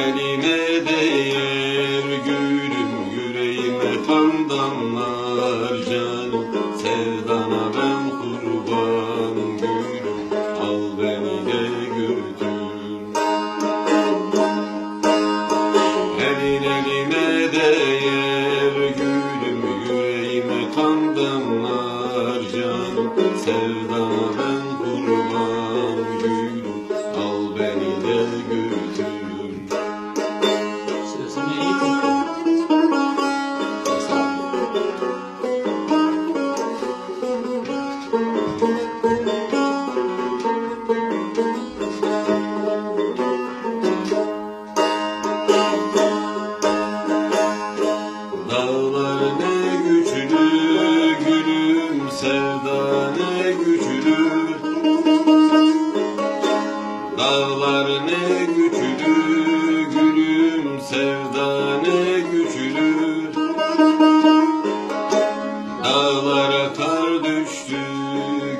Eline değer gülüm, yüreğime kan damlar canım. Sevdana ben kurban gülüm, al beni de götür. Eline değer gülüm, yüreğime kan damlar canım. Sevdana ben kurban gülüm, al beni de götür. Dağlar ne güçlü gülüm, sevda ne güçlü. Dağlar ne güçlü gülüm, sevda ne güçlü. Dağlara kar düştü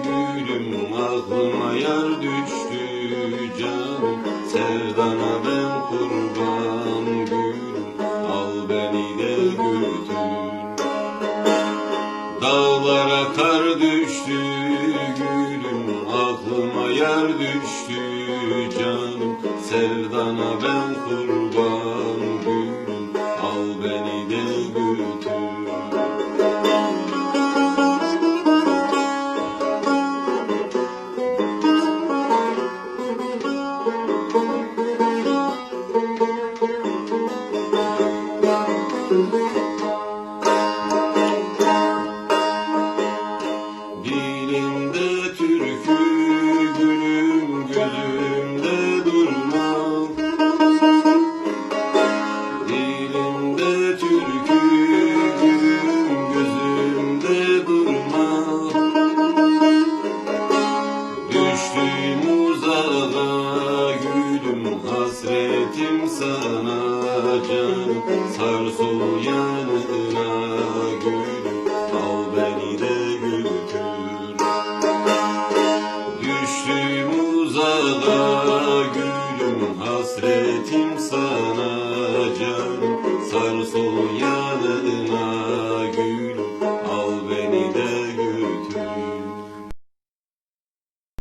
gülüm, aklıma yar düştü canım. Sevdana ben kurban gülüm, al beni de götür. Dağlara kar düştü gülüm, aklıma yar düştü canım. Sevdana ben kurban gülüm, al beni de götür. Dilimde türkü gülüm, gözümde durma. Dilimde türkü gülüm, gözümde durma. Düştüm uzağa gülüm, hasretim sana canım. Sar sol yanına gülüm, al beni de götür. Düştüm uzağa gülüm, hasretim sana canım. Sar sol yanına